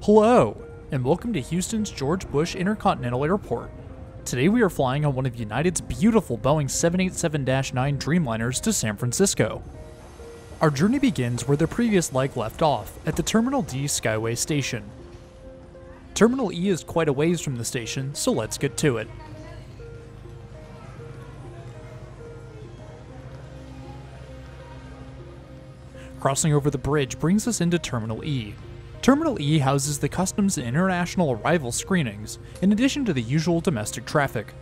Hello, and welcome to Houston's George Bush Intercontinental Airport. Today we are flying on one of United's beautiful Boeing 787-9 Dreamliners to San Francisco. Our journey begins where the previous leg left off, at the Terminal D Skyway Station. Terminal E is quite a ways from the station, so let's get to it. Crossing over the bridge brings us into Terminal E. Terminal E houses the customs and international arrival screenings, in addition to the usual domestic traffic.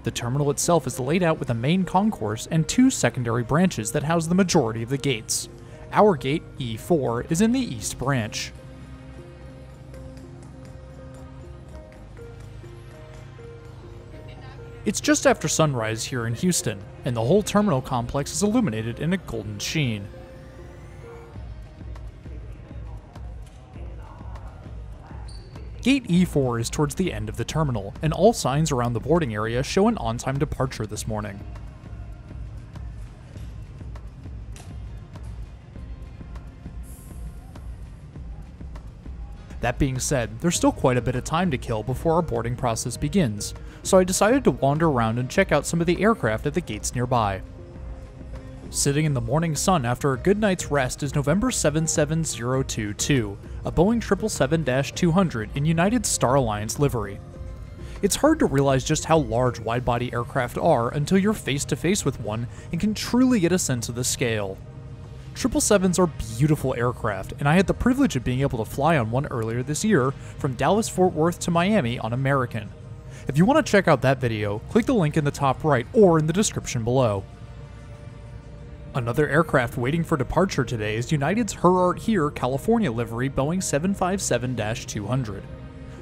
The terminal itself is laid out with a main concourse and two secondary branches that house the majority of the gates. Our gate, E4, is in the East Branch. It's just after sunrise here in Houston, and the whole terminal complex is illuminated in a golden sheen. Gate E4 is towards the end of the terminal, and all signs around the boarding area show an on-time departure this morning. That being said, there's still quite a bit of time to kill before our boarding process begins, so I decided to wander around and check out some of the aircraft at the gates nearby. Sitting in the morning sun after a good night's rest is November 77022, a Boeing 777-200 in United's Star Alliance livery. It's hard to realize just how large wide-body aircraft are until you're face-to-face with one and can truly get a sense of the scale. 777s are beautiful aircraft, and I had the privilege of being able to fly on one earlier this year from Dallas-Fort Worth to Miami on American. If you want to check out that video, click the link in the top right or in the description below. Another aircraft waiting for departure today is United's Her Art Here California livery Boeing 757-200.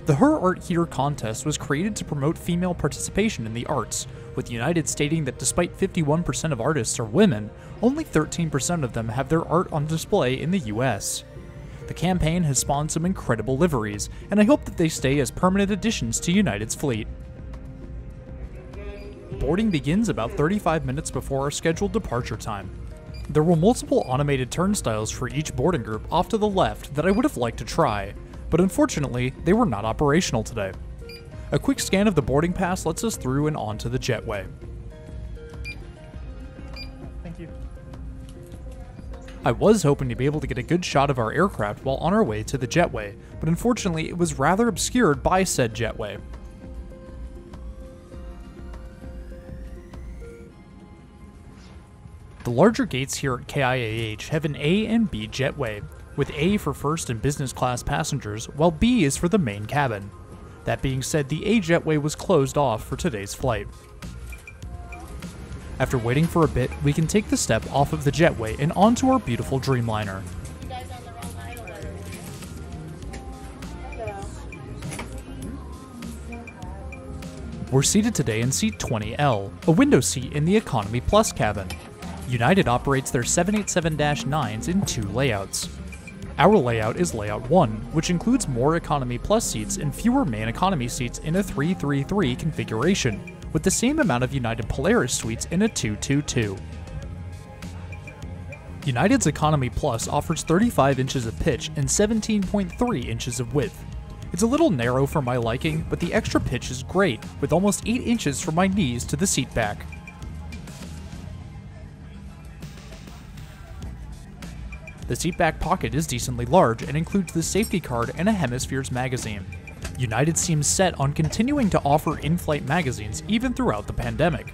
The Her Art Here contest was created to promote female participation in the arts, with United stating that despite 51% of artists are women, only 13% of them have their art on display in the US. The campaign has spawned some incredible liveries, and I hope that they stay as permanent additions to United's fleet. Boarding begins about 35 minutes before our scheduled departure time. There were multiple automated turnstiles for each boarding group off to the left that I would have liked to try, but unfortunately, they were not operational today. A quick scan of the boarding pass lets us through and onto the jetway. Thank you. I was hoping to be able to get a good shot of our aircraft while on our way to the jetway, but unfortunately it was rather obscured by said jetway. The larger gates here at KIAH have an A and B jetway, with A for first and business class passengers, while B is for the main cabin. That being said, the A jetway was closed off for today's flight. After waiting for a bit, we can take the step off of the jetway and onto our beautiful Dreamliner. We're seated today in seat 20L, a window seat in the Economy Plus cabin. United operates their 787-9s in two layouts. Our layout is Layout 1, which includes more Economy Plus seats and fewer main economy seats in a 333 configuration, with the same amount of United Polaris suites in a 222. United's Economy Plus offers 35 inches of pitch and 17.3 inches of width. It's a little narrow for my liking, but the extra pitch is great, with almost 8 inches from my knees to the seat back. The seatback pocket is decently large and includes the safety card and a Hemispheres magazine. United seems set on continuing to offer in-flight magazines even throughout the pandemic.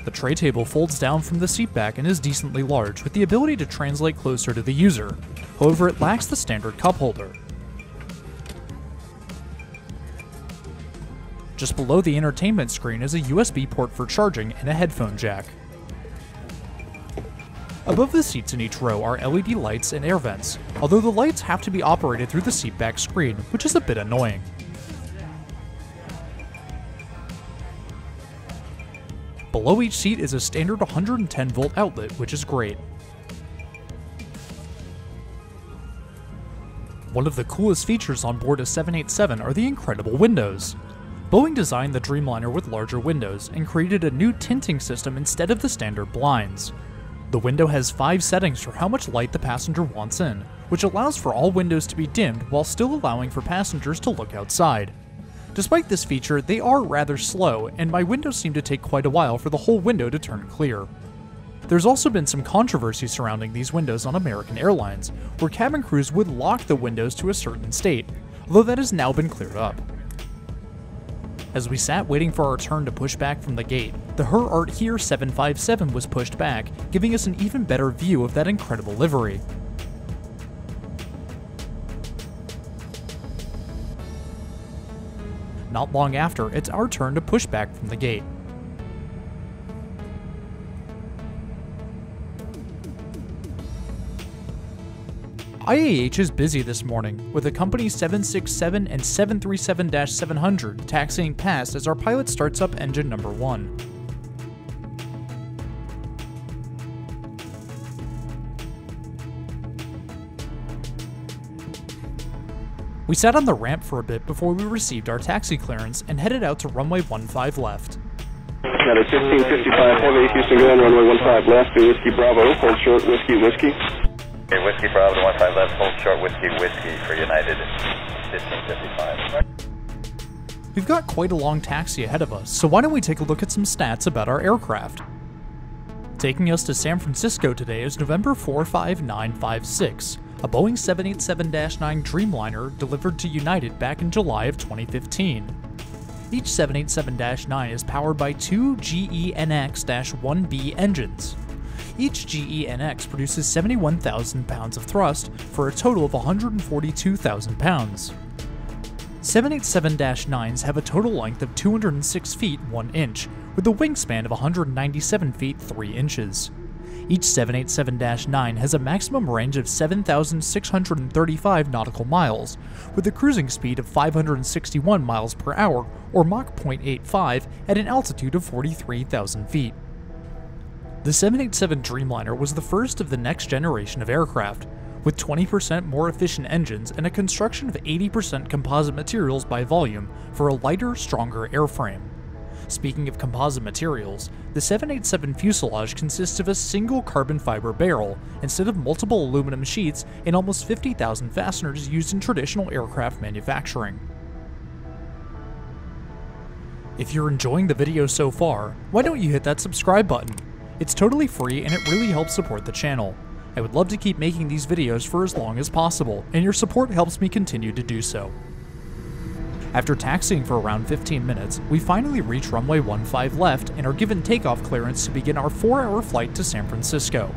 The tray table folds down from the seatback and is decently large, with the ability to translate closer to the user. However, it lacks the standard cup holder. Just below the entertainment screen is a USB port for charging and a headphone jack. Above the seats in each row are LED lights and air vents, although the lights have to be operated through the seatback screen, which is a bit annoying. Below each seat is a standard 110-volt outlet, which is great. One of the coolest features on board a 787 are the incredible windows. Boeing designed the Dreamliner with larger windows and created a new tinting system instead of the standard blinds. The window has 5 settings for how much light the passenger wants in, which allows for all windows to be dimmed while still allowing for passengers to look outside. Despite this feature, they are rather slow, and my windows seem to take quite a while for the whole window to turn clear. There's also been some controversy surrounding these windows on American Airlines, where cabin crews would lock the windows to a certain state, although that has now been cleared up. As we sat waiting for our turn to push back from the gate, the Her Art Here 757 was pushed back, giving us an even better view of that incredible livery. Not long after, it's our turn to push back from the gate. IAH is busy this morning, with the company 767 and 737-700 taxiing past as our pilot starts up engine number 1. We sat on the ramp for a bit before we received our taxi clearance and headed out to runway 15 left. Got a 1555 heavy, Houston going, runway 15 left, to Whiskey Bravo, hold short, Whiskey, Whiskey. Okay, Whiskey Bravo to 15 left, hold short, Whiskey, Whiskey for United, 1555. We've got quite a long taxi ahead of us, so why don't we take a look at some stats about our aircraft. Taking us to San Francisco today is November 45956, a Boeing 787-9 Dreamliner delivered to United back in July of 2015. Each 787-9 is powered by two GE NX-1B engines. Each GE NX produces 71,000 pounds of thrust for a total of 142,000 pounds. 787-9s have a total length of 206 feet 1 inch, with a wingspan of 197 feet 3 inches. Each 787-9 has a maximum range of 7,635 nautical miles, with a cruising speed of 561 miles per hour, or Mach 0.85, at an altitude of 43,000 feet. The 787 Dreamliner was the first of the next generation of aircraft, with 20% more efficient engines and a construction of 80% composite materials by volume for a lighter, stronger airframe. Speaking of composite materials, the 787 fuselage consists of a single carbon fiber barrel instead of multiple aluminum sheets and almost 50,000 fasteners used in traditional aircraft manufacturing. If you're enjoying the video so far, why don't you hit that subscribe button? It's totally free and it really helps support the channel. I would love to keep making these videos for as long as possible, and your support helps me continue to do so. After taxiing for around 15 minutes, we finally reach runway 15 left and are given takeoff clearance to begin our 4-hour flight to San Francisco.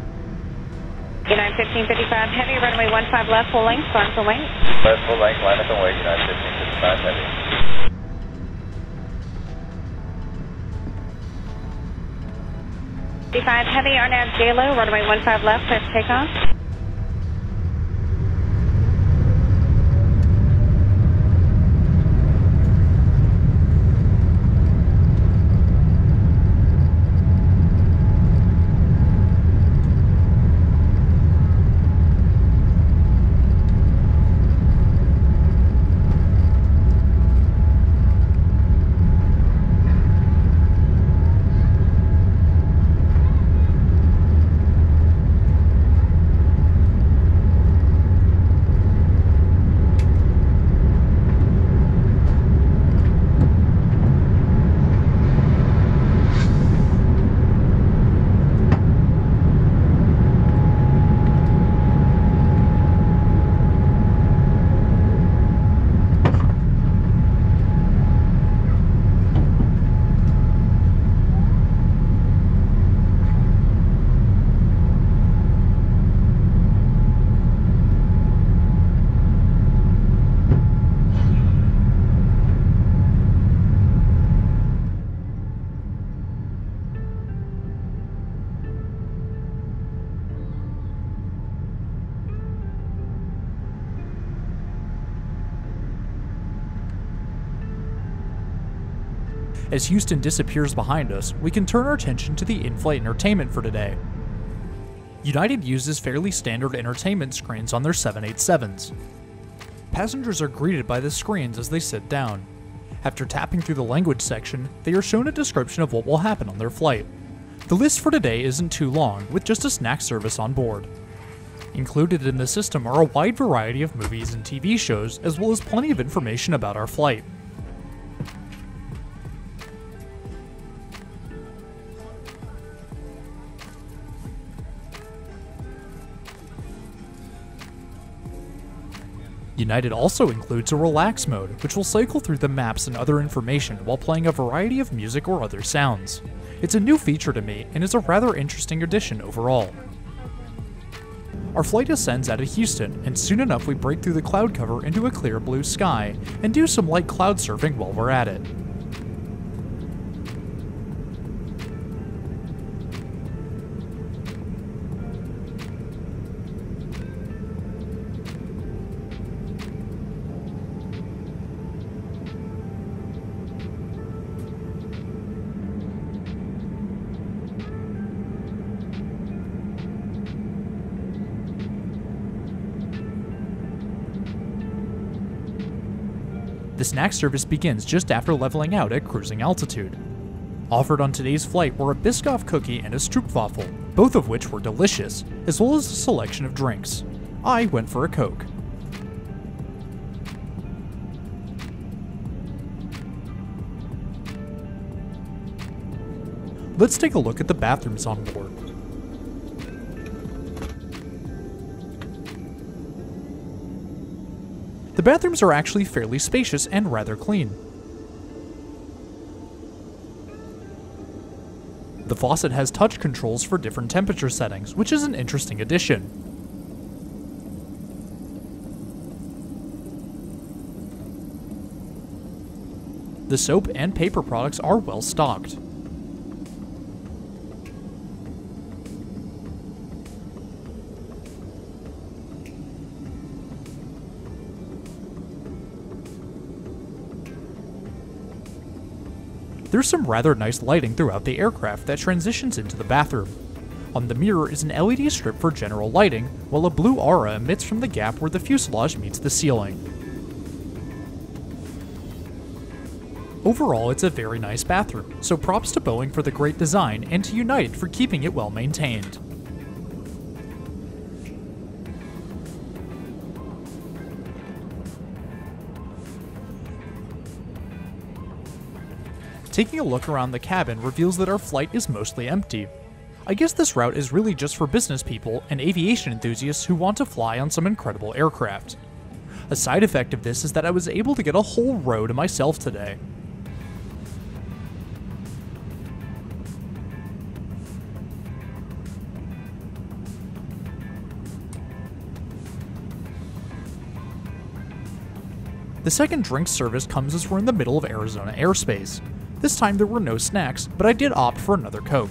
United 1555 heavy, runway 15 left, full length, start full length. Left full length, line up and wait, United 1555 heavy. 55 heavy, RNAV JLO, runway 15 left, clear for takeoff. As Houston disappears behind us, we can turn our attention to the in-flight entertainment for today. United uses fairly standard entertainment screens on their 787s. Passengers are greeted by the screens as they sit down. After tapping through the language section, they are shown a description of what will happen on their flight. The list for today isn't too long, with just a snack service on board. Included in the system are a wide variety of movies and TV shows, as well as plenty of information about our flight. United also includes a relax mode, which will cycle through the maps and other information while playing a variety of music or other sounds. It's a new feature to me, and is a rather interesting addition overall. Our flight ascends out of Houston, and soon enough we break through the cloud cover into a clear blue sky, and do some light cloud surfing while we're at it. The snack service begins just after leveling out at cruising altitude. Offered on today's flight were a Biscoff cookie and a Stroopwafel, both of which were delicious, as well as a selection of drinks. I went for a Coke. Let's take a look at the bathrooms on board. The bathrooms are actually fairly spacious and rather clean. The faucet has touch controls for different temperature settings, which is an interesting addition. The soap and paper products are well stocked. There's some rather nice lighting throughout the aircraft that transitions into the bathroom. On the mirror is an LED strip for general lighting, while a blue aura emits from the gap where the fuselage meets the ceiling. Overall, it's a very nice bathroom, so props to Boeing for the great design and to United for keeping it well maintained. Taking a look around the cabin reveals that our flight is mostly empty. I guess this route is really just for business people and aviation enthusiasts who want to fly on some incredible aircraft. A side effect of this is that I was able to get a whole row to myself today. The second drink service comes as we're in the middle of Arizona airspace. This time there were no snacks, but I did opt for another Coke.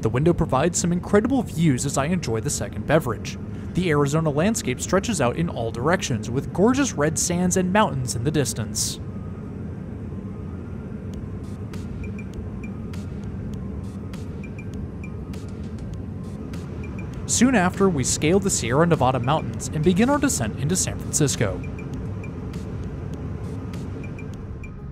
The window provides some incredible views as I enjoy the second beverage. The Arizona landscape stretches out in all directions, with gorgeous red sands and mountains in the distance. Soon after, we scale the Sierra Nevada mountains and begin our descent into San Francisco.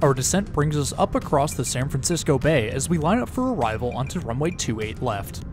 Our descent brings us up across the San Francisco Bay as we line up for arrival onto runway 28 left.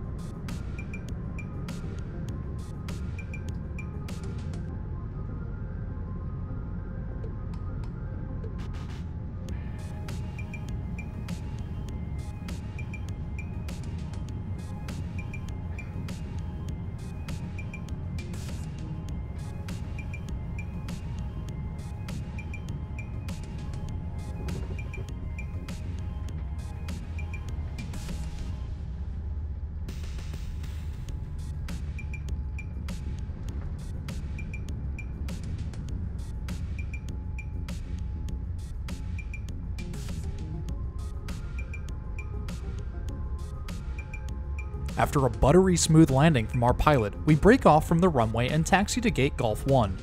After a buttery smooth landing from our pilot, we break off from the runway and taxi to Gate Golf 1.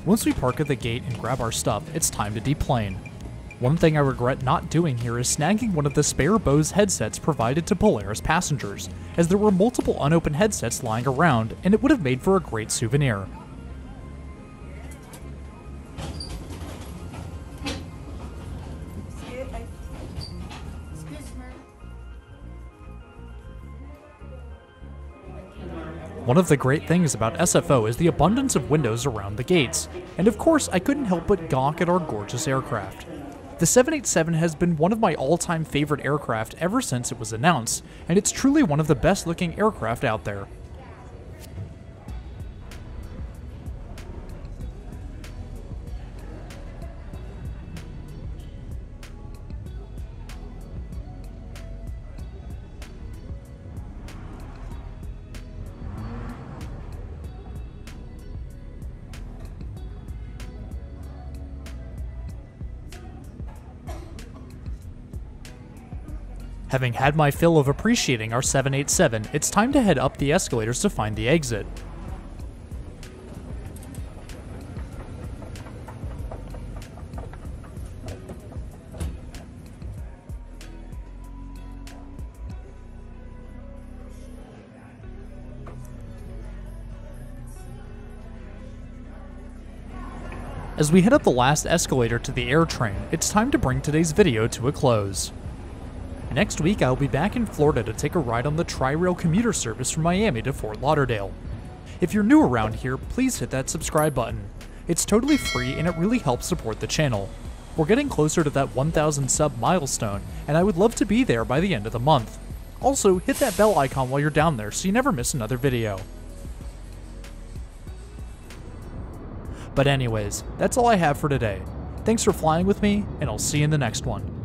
Once we park at the gate and grab our stuff, it's time to deplane. One thing I regret not doing here is snagging one of the spare Bose headsets provided to Polaris passengers, as there were multiple unopened headsets lying around and it would have made for a great souvenir. One of the great things about SFO is the abundance of windows around the gates, and of course I couldn't help but gawk at our gorgeous aircraft. The 787 has been one of my all-time favorite aircraft ever since it was announced, and it's truly one of the best looking aircraft out there. Having had my fill of appreciating our 787, it's time to head up the escalators to find the exit. As we head up the last escalator to the air train, it's time to bring today's video to a close. Next week, I'll be back in Florida to take a ride on the Tri-Rail commuter service from Miami to Fort Lauderdale. If you're new around here, please hit that subscribe button. It's totally free and it really helps support the channel. We're getting closer to that 1,000 sub milestone, and I would love to be there by the end of the month. Also, hit that bell icon while you're down there so you never miss another video. But anyways, that's all I have for today. Thanks for flying with me, and I'll see you in the next one.